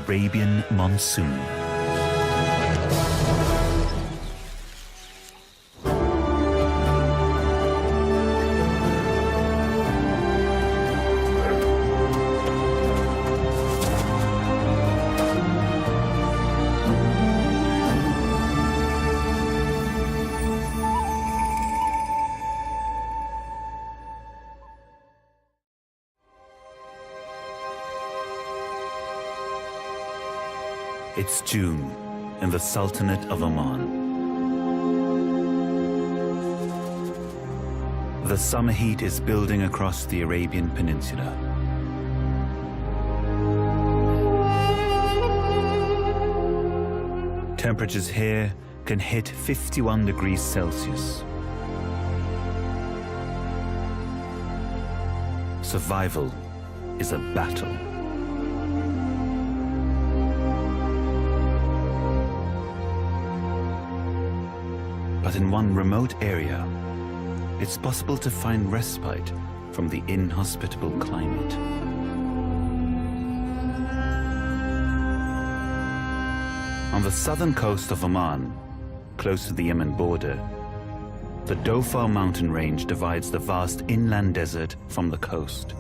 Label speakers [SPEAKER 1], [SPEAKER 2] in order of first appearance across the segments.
[SPEAKER 1] Arabian monsoon. It's June in the Sultanate of Oman. The summer heat is building across the Arabian Peninsula. Temperatures here can hit 51 degrees Celsius. Survival is a battle. But in one remote area, it's possible to find respite from the inhospitable climate. On the southern coast of Oman, close to the Yemen border, the Dhofar mountain range divides the vast inland desert from the coast.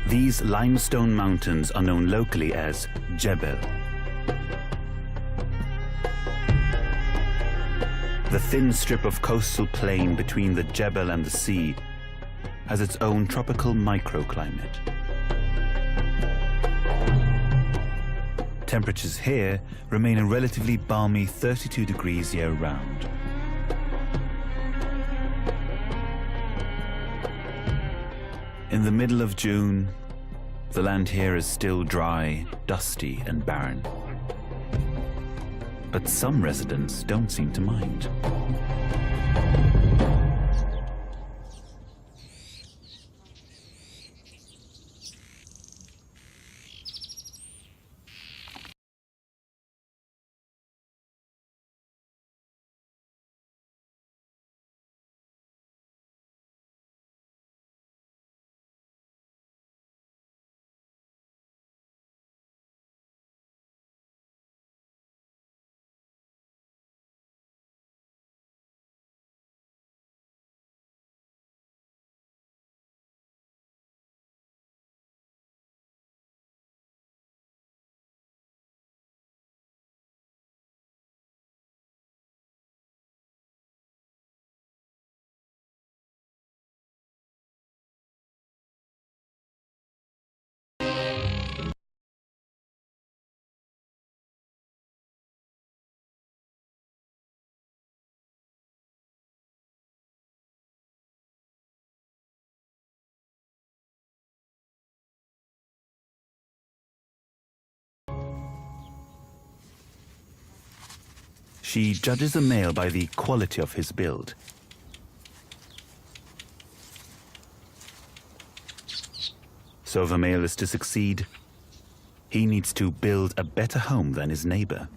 [SPEAKER 1] These limestone mountains are known locally as Jebel. The thin strip of coastal plain between the Jebel and the sea has its own tropical microclimate. Temperatures here remain a relatively balmy 32 degrees year-round. In the middle of June, the land here is still dry, dusty, and barren. But some residents don't seem to mind. She judges a male by the quality of his build. So if a male is to succeed, he needs to build a better home than his neighbor.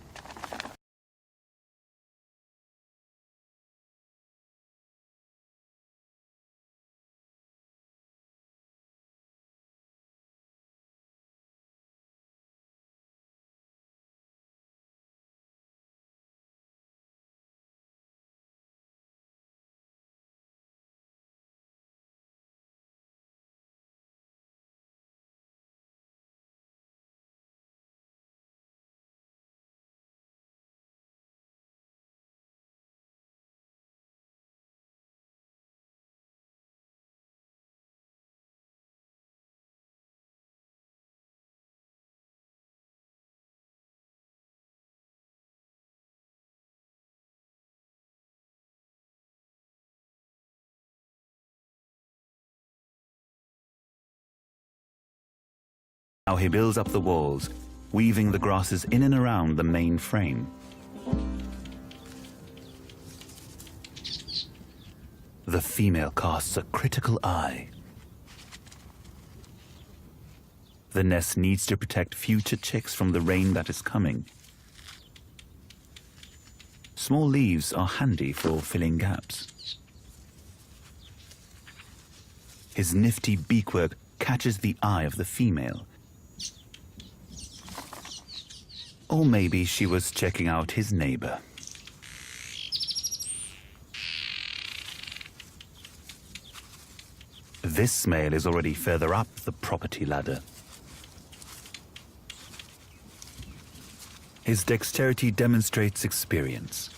[SPEAKER 1] Now he builds up the walls, weaving the grasses in and around the main frame. The female casts a critical eye. The nest needs to protect future chicks from the rain that is coming. Small leaves are handy for filling gaps. His nifty beakwork catches the eye of the female. Or maybe she was checking out his neighbor. This male is already further up the property ladder. His dexterity demonstrates experience.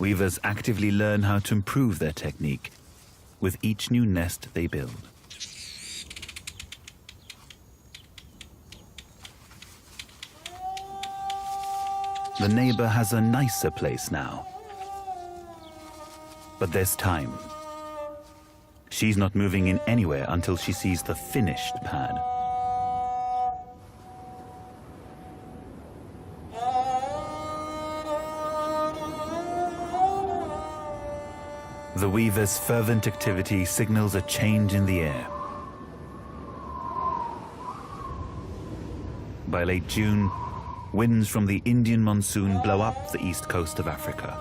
[SPEAKER 1] Weavers actively learn how to improve their technique with each new nest they build. The neighbor has a nicer place now. But there's time. She's not moving in anywhere until she sees the finished pad. The weaver's fervent activity signals a change in the air. By late June, winds from the Indian monsoon blow up the east coast of Africa.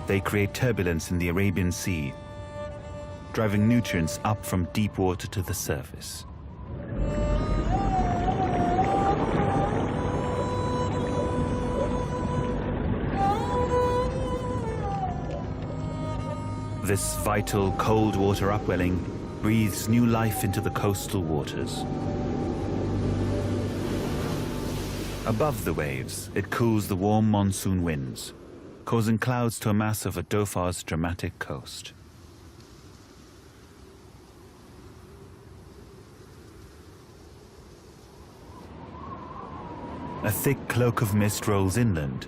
[SPEAKER 1] They create turbulence in the Arabian Sea, driving nutrients up from deep water to the surface. This vital cold water upwelling breathes new life into the coastal waters. Above the waves, it cools the warm monsoon winds, causing clouds to amass over Dhaofar's dramatic coast. A thick cloak of mist rolls inland,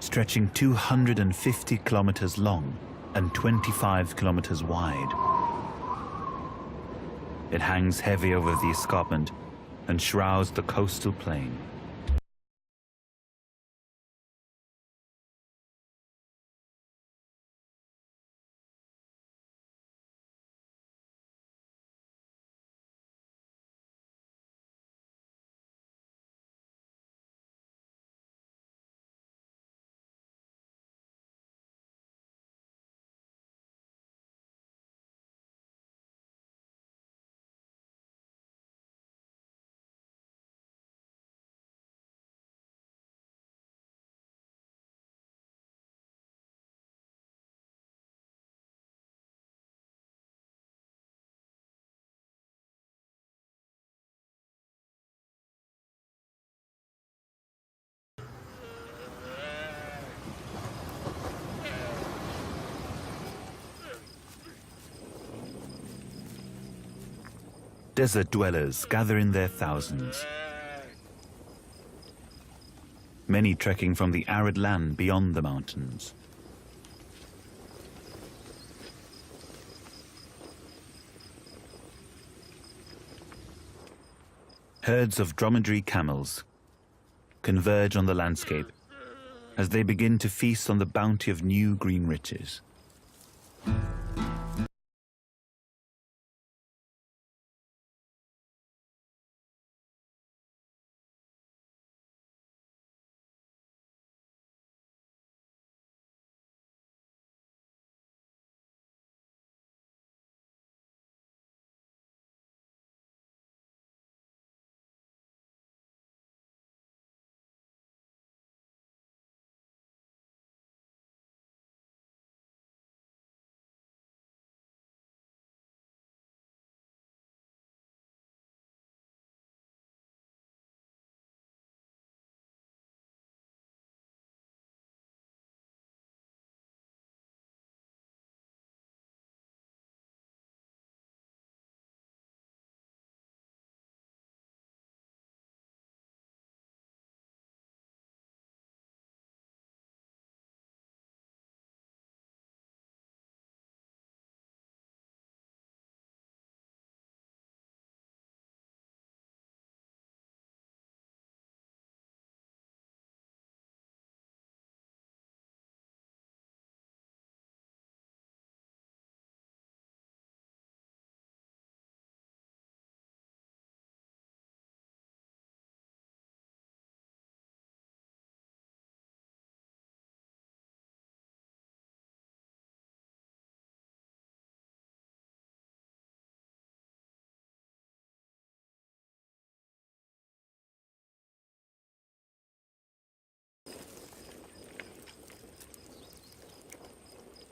[SPEAKER 1] stretching 250 kilometers long and 25 kilometers wide. It hangs heavy over the escarpment and shrouds the coastal plain. Desert dwellers gather in their thousands. Many trekking from the arid land beyond the mountains. Herds of dromedary camels converge on the landscape as they begin to feast on the bounty of new green riches.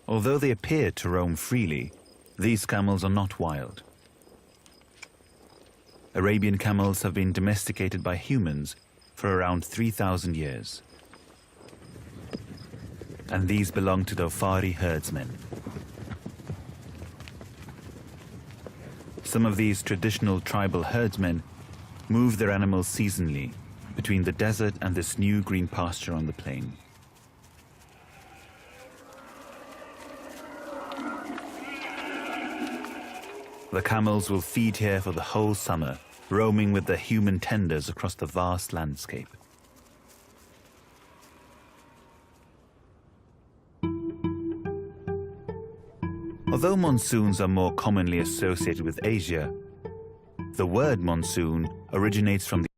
[SPEAKER 1] Although they appear to roam freely, these camels are not wild. Arabian camels have been domesticated by humans for around 3,000 years. And these belong to Dhofari herdsmen. Some of these traditional tribal herdsmen move their animals seasonally between the desert and this new green pasture on the plain. The camels will feed here for the whole summer, roaming with their human tenders across the vast landscape. Although monsoons are more commonly associated with Asia, the word monsoon originates from the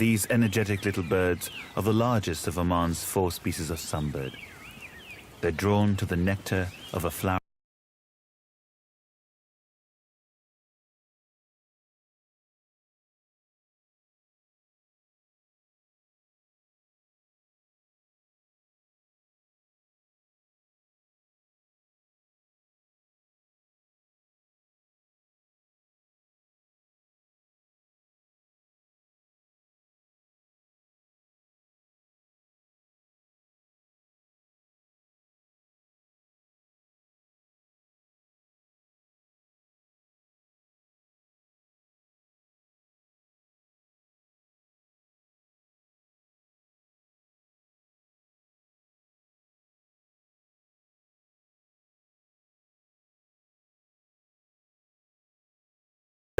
[SPEAKER 1] These energetic little birds are the largest of Oman's 4 species of sunbird. They're drawn to the nectar of a flower.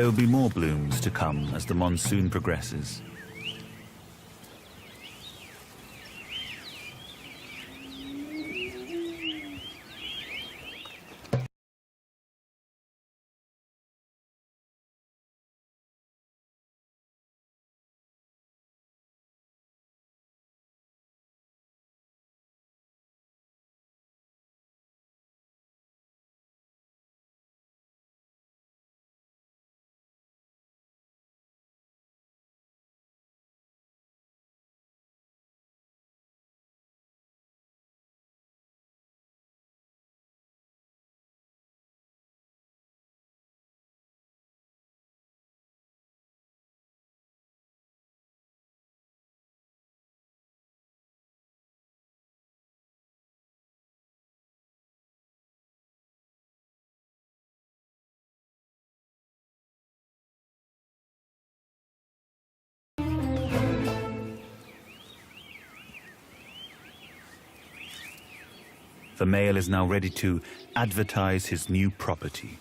[SPEAKER 1] There will be more blooms to come as the monsoon progresses. The male is now ready to advertise his new property.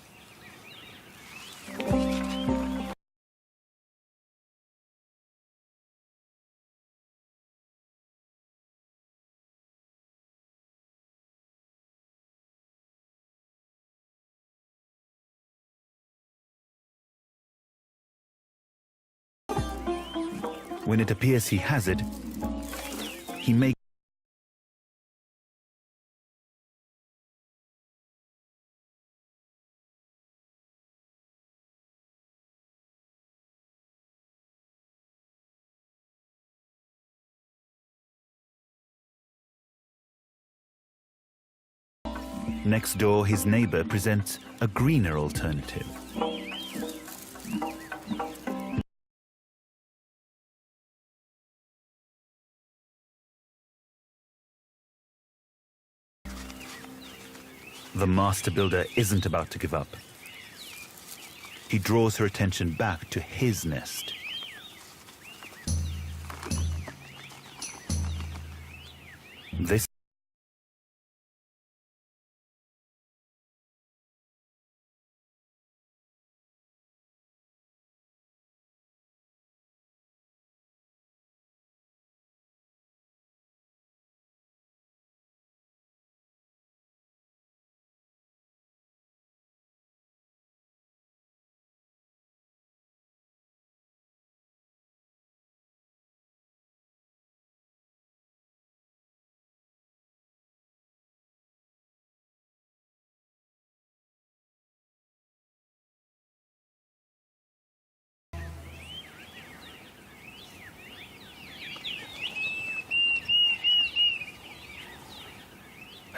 [SPEAKER 1] When it appears he has it, he makes Next door, his neighbor presents a greener alternative. The master builder isn't about to give up. He draws her attention back to his nest. This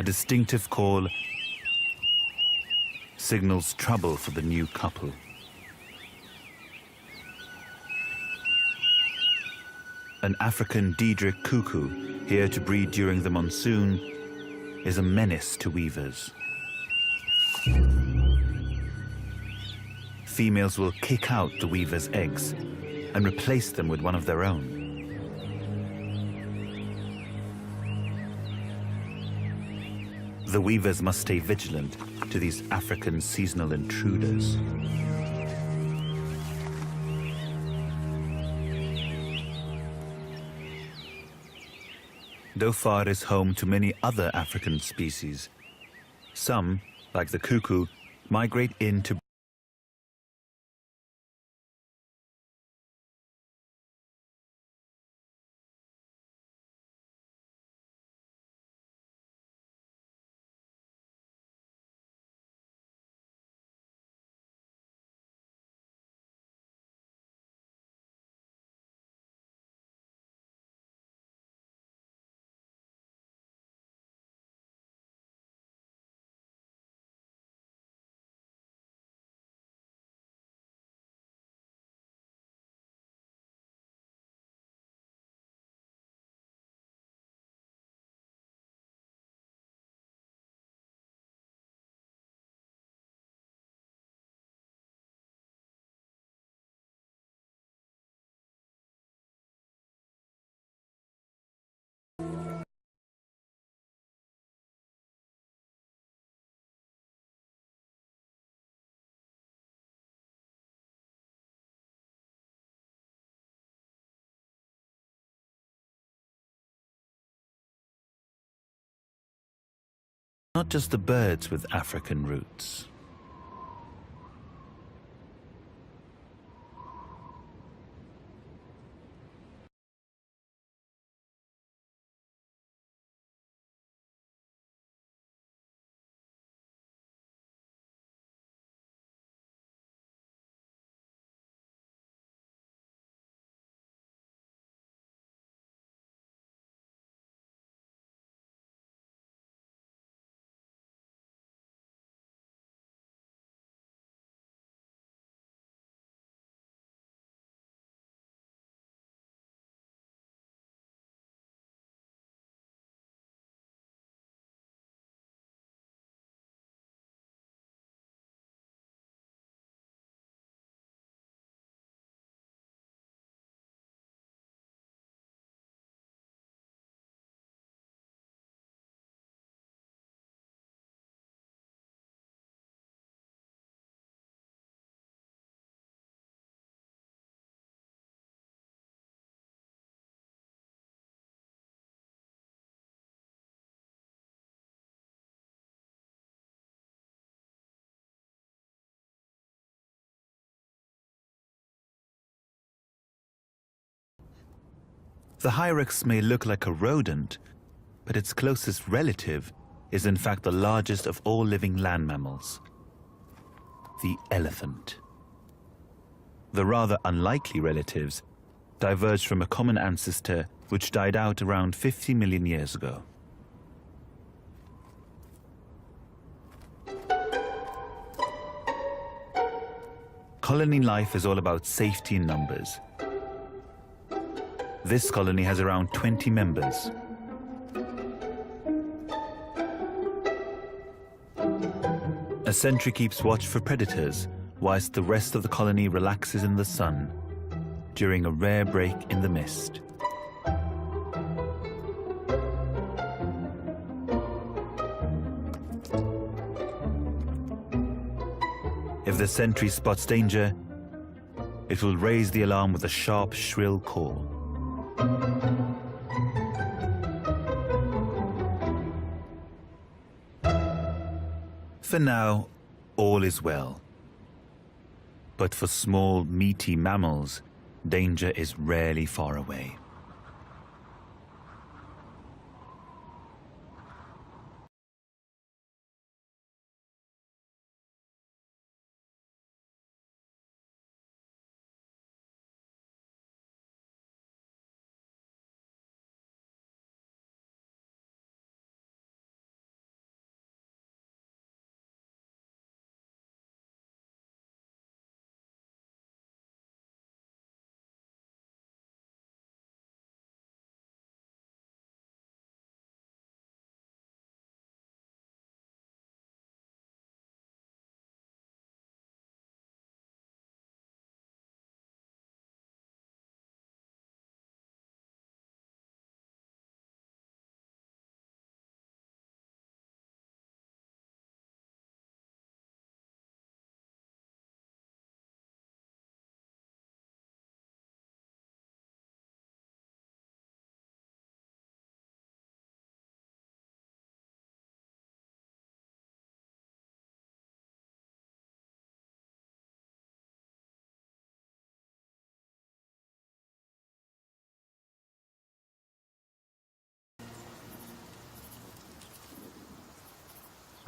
[SPEAKER 1] a distinctive call signals trouble for the new couple. An African Diedrich cuckoo, here to breed during the monsoon, is a menace to weavers. Females will kick out the weaver's eggs and replace them with one of their own. The weavers must stay vigilant to these African seasonal intruders. Dhofar is home to many other African species. Some, like the cuckoo, migrate in to not just the birds with African roots. The hyrax may look like a rodent, but its closest relative is in fact the largest of all living land mammals, the elephant. The rather unlikely relatives diverged from a common ancestor which died out around 50 million years ago. Colony life is all about safety in numbers. This colony has around 20 members. A sentry keeps watch for predators, whilst the rest of the colony relaxes in the sun during a rare break in the mist. If the sentry spots danger, it will raise the alarm with a sharp, shrill call. For now, all is well. But for small, meaty mammals, danger is rarely far away.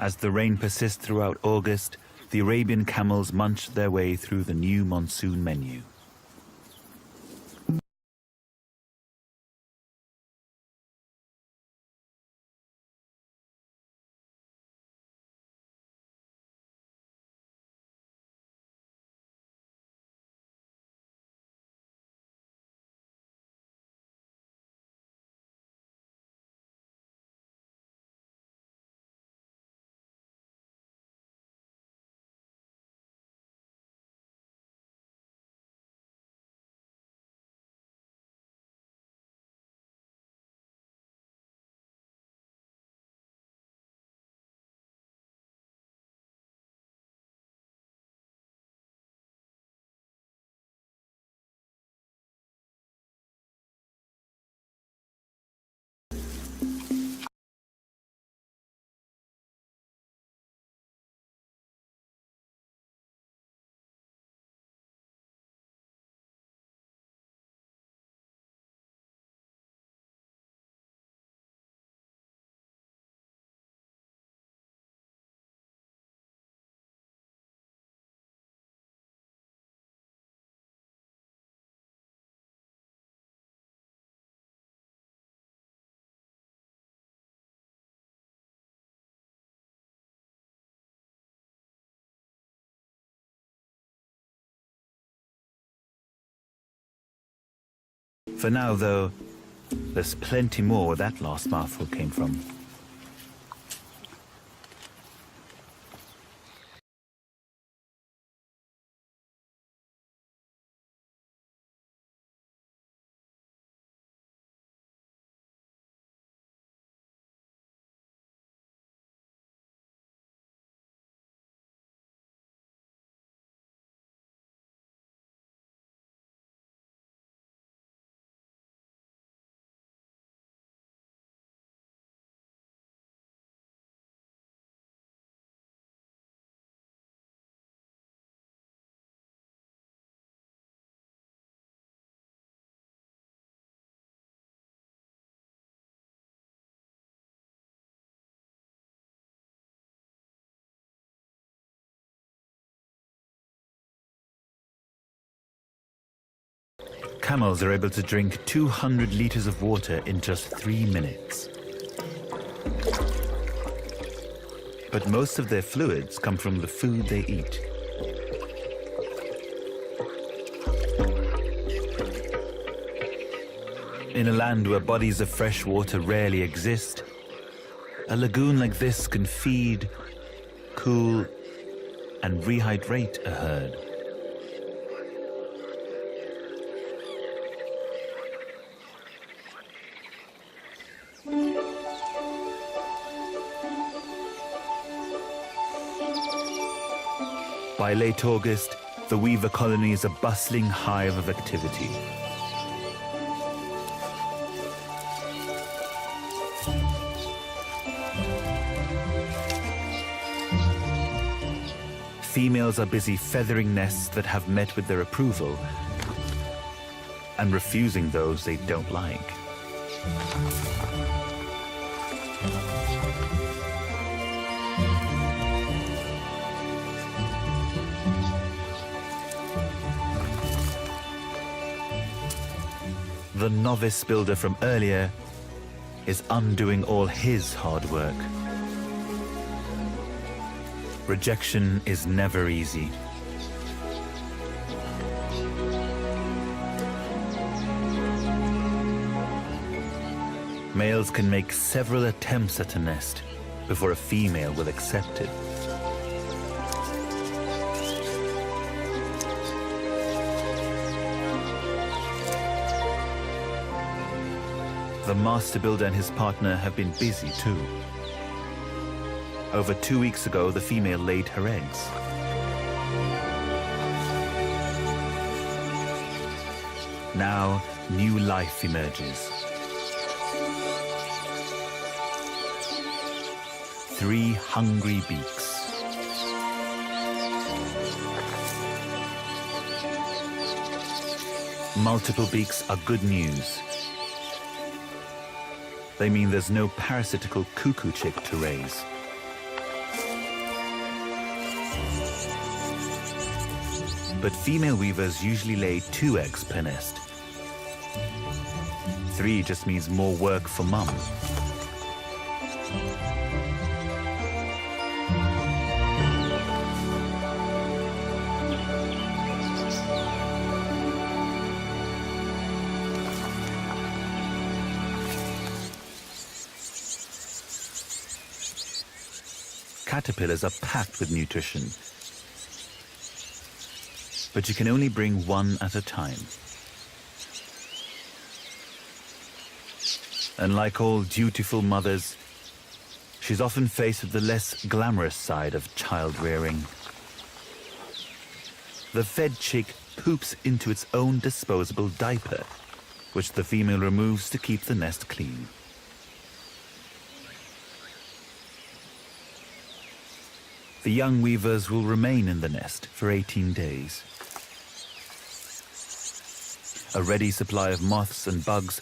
[SPEAKER 1] As the rain persists throughout August, the Arabian camels munch their way through the new monsoon menu. For now, though, there's plenty more where that last mouthful came from. Camels are able to drink 200 liters of water in just 3 minutes. But most of their fluids come from the food they eat. In a land where bodies of fresh water rarely exist, a lagoon like this can feed, cool, and rehydrate a herd. By late August, the weaver colony is a bustling hive of activity. Females are busy feathering nests that have met with their approval and refusing those they don't like. The novice builder from earlier is undoing all his hard work. Rejection is never easy. Males can make several attempts at a nest before a female will accept it. The master builder and his partner have been busy too. Over 2 weeks ago, the female laid her eggs. Now, new life emerges. 3 hungry beaks. Multiple beaks are good news. They mean there's no parasitical cuckoo chick to raise. But female weavers usually lay 2 eggs per nest. 3 just means more work for mum. Caterpillars are packed with nutrition, but you can only bring one at a time. And like all dutiful mothers, she's often faced with the less glamorous side of child rearing. The fed chick poops into its own disposable diaper, which the female removes to keep the nest clean. The young weavers will remain in the nest for 18 days. A ready supply of moths and bugs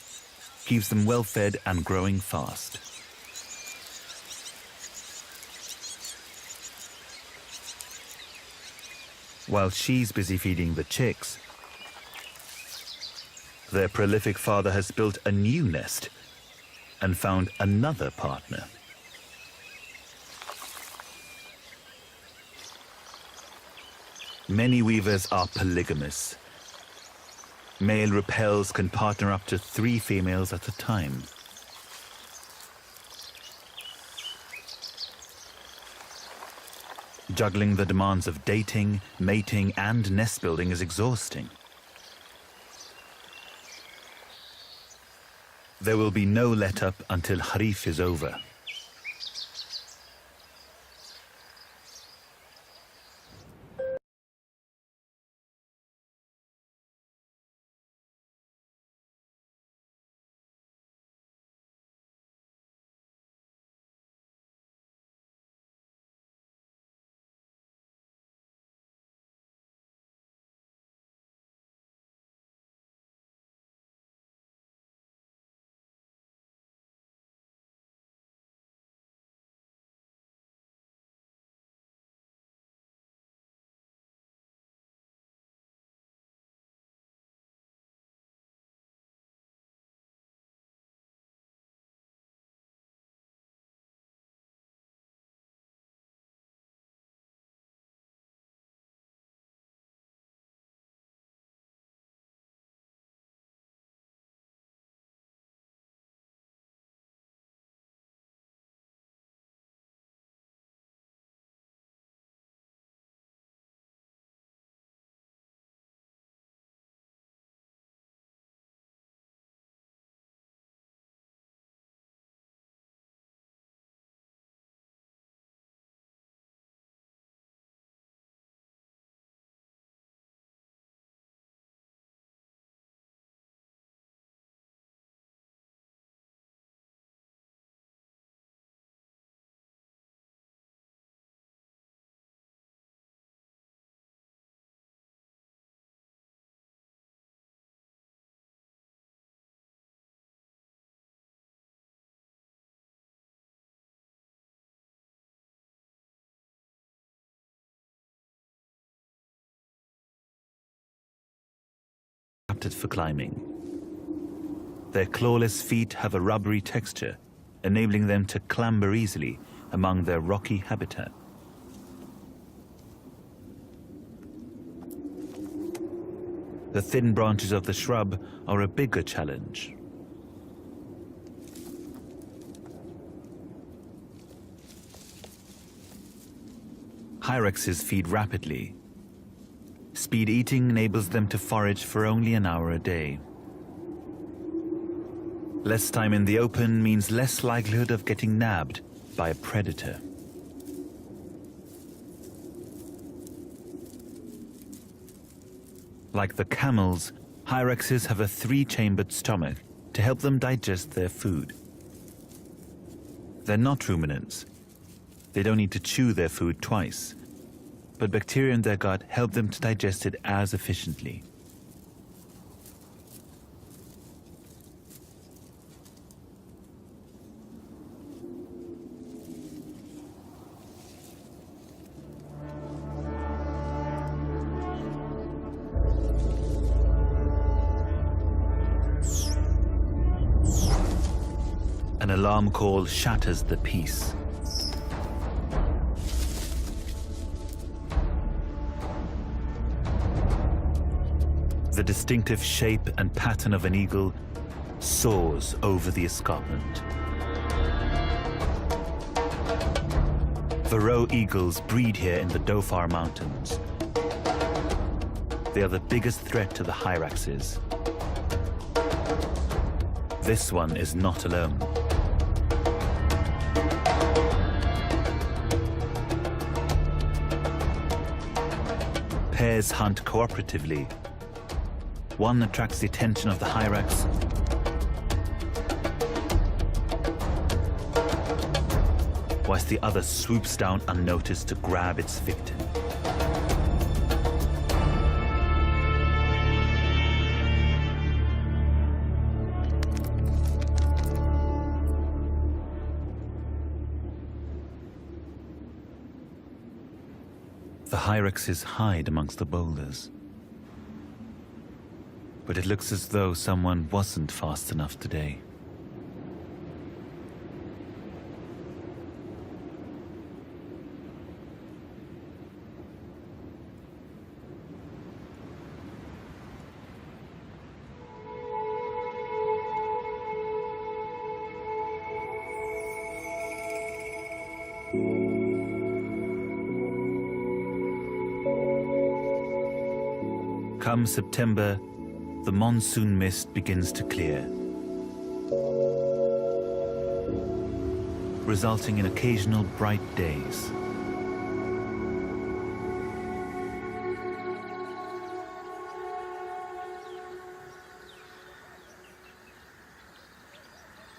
[SPEAKER 1] keeps them well fed and growing fast. While she's busy feeding the chicks, their prolific father has built a new nest and found another partner. Many weavers are polygamous. Male repels can partner up to 3 females at a time. Juggling the demands of dating, mating, and nest building is exhausting. There will be no let-up until Harif is over. adapted for climbing. Their clawless feet have a rubbery texture, enabling them to clamber easily among their rocky habitat. The thin branches of the shrub are a bigger challenge. Hyraxes feed rapidly. Speed eating enables them to forage for only an hour a day. Less time in the open means less likelihood of getting nabbed by a predator. Like the camels, hyraxes have a 3-chambered stomach to help them digest their food. They're not ruminants. They don't need to chew their food twice, but bacteria in their gut help them to digest it as efficiently. An alarm call shatters the peace. The distinctive shape and pattern of an eagle soars over the escarpment. Varroa eagles breed here in the Dhofar Mountains. They are the biggest threat to the hyraxes. This one is not alone. Pairs hunt cooperatively. One attracts the attention of the hyrax, whilst the other swoops down unnoticed to grab its victim. The hyraxes hide amongst the boulders. But it looks as though someone wasn't fast enough today. Come September, the monsoon mist begins to clear, resulting in occasional bright days.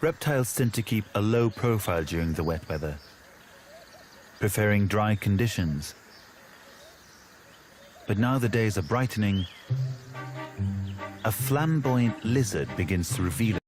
[SPEAKER 1] Reptiles tend to keep a low profile during the wet weather, preferring dry conditions. But now the days are brightening, a flamboyant lizard begins to reveal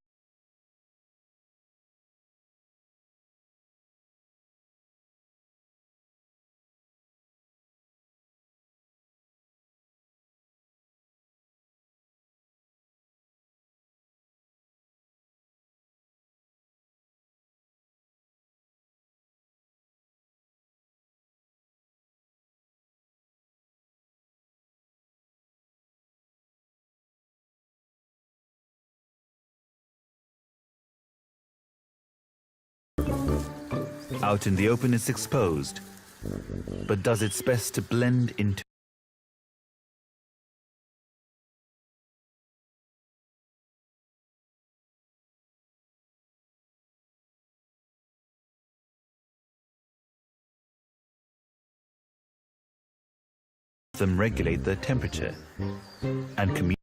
[SPEAKER 1] out in the open. It's exposed, but does its best to blend into them, regulate their temperature and communicate.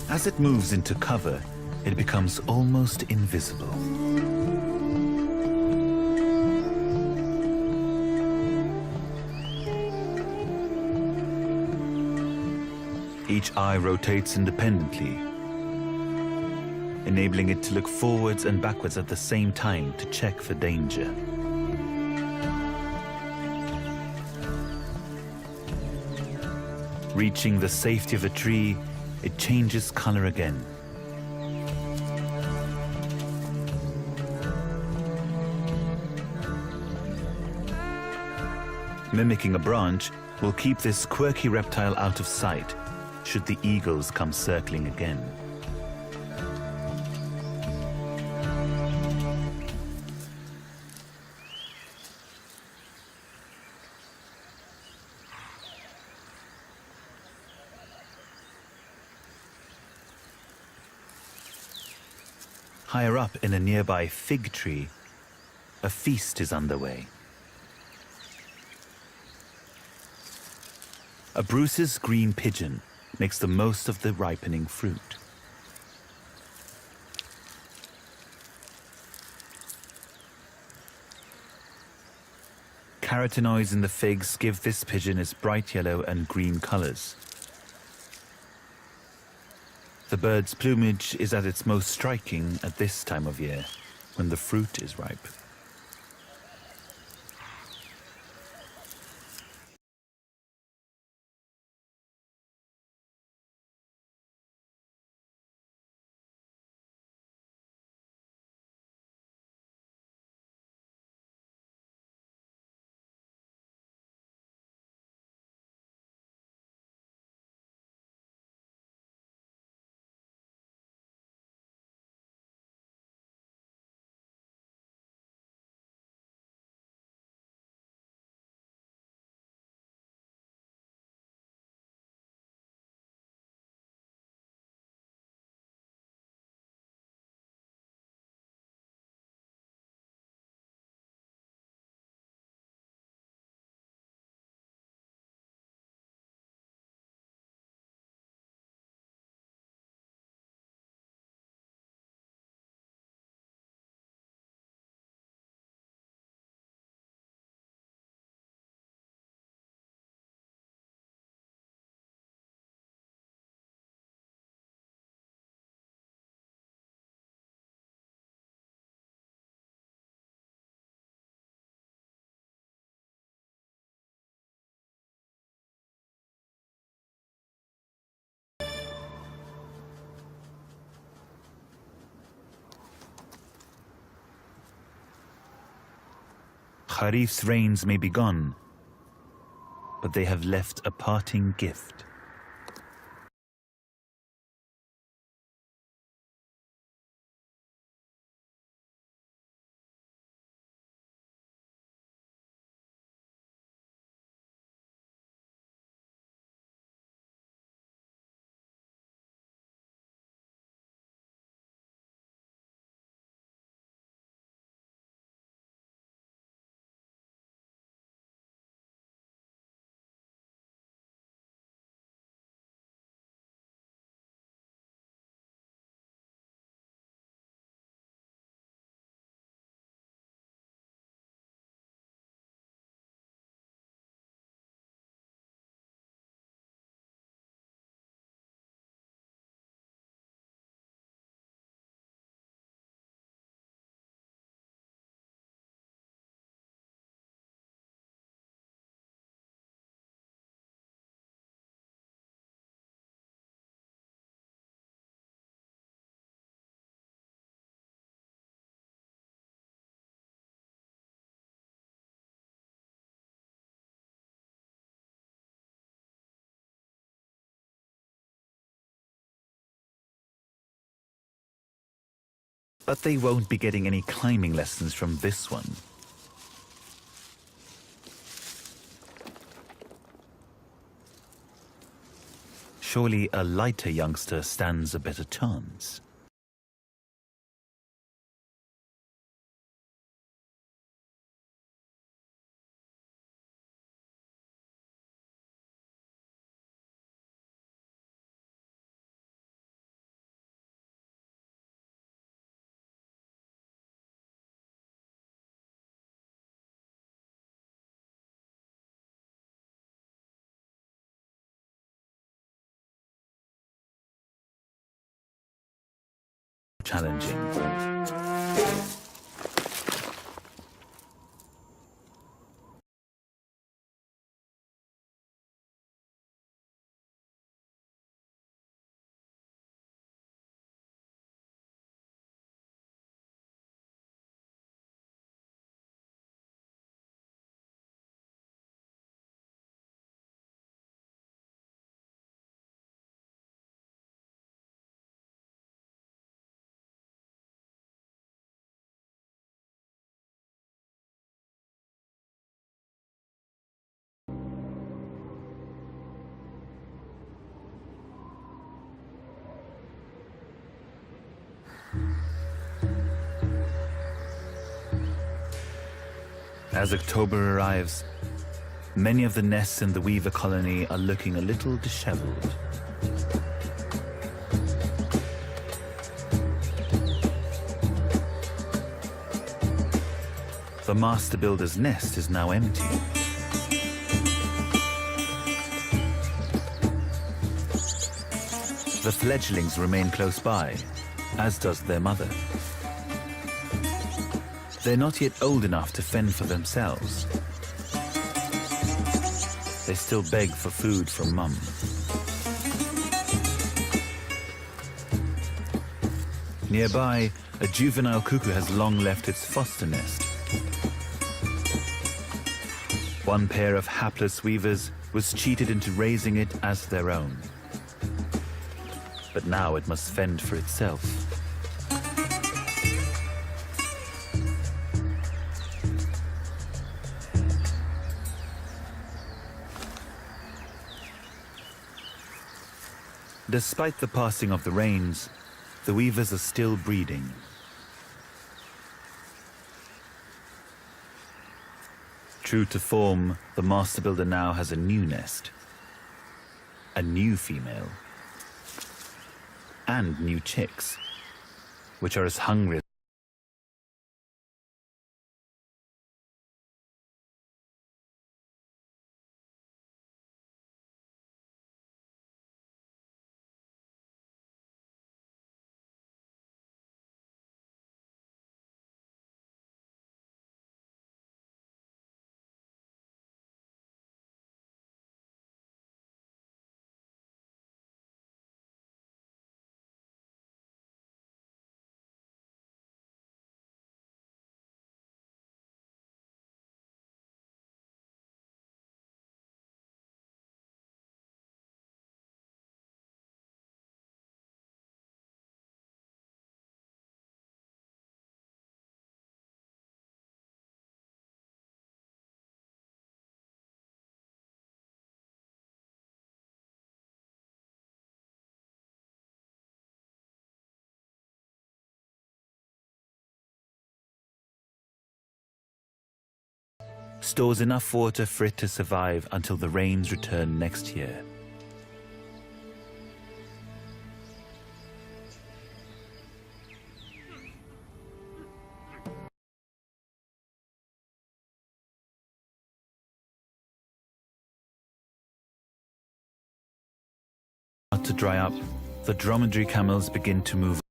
[SPEAKER 1] As it moves into cover, it becomes almost invisible. Each eye rotates independently, enabling it to look forwards and backwards at the same time to check for danger. Reaching the safety of the tree, it changes color again. Mimicking a branch will keep this quirky reptile out of sight should the eagles come circling again. Higher up in a nearby fig tree, a feast is underway. A Bruce's green pigeon makes the most of the ripening fruit. Carotenoids in the figs give this pigeon its bright yellow and green colors. The bird's plumage is at its most striking at this time of year, when the fruit is ripe. Kharif's rains may be gone, but they have left a parting gift. But they won't be getting any climbing lessons from this one. Surely a lighter youngster stands a better chance. challenging. As October arrives, many of the nests in the weaver colony are looking a little disheveled. The master builder's nest is now empty. The fledglings remain close by, as does their mother. They're not yet old enough to fend for themselves. They still beg for food from Mum. Nearby, a juvenile cuckoo has long left its foster nest. One pair of hapless weavers was cheated into raising it as their own. But now it must fend for itself. Despite the passing of the rains, the weavers are still breeding. True to form, the master builder now has a new nest, a new female, and new chicks, which are as hungry stores enough water for it to survive until the rains return next year. To dry up, the dromedary camels begin to move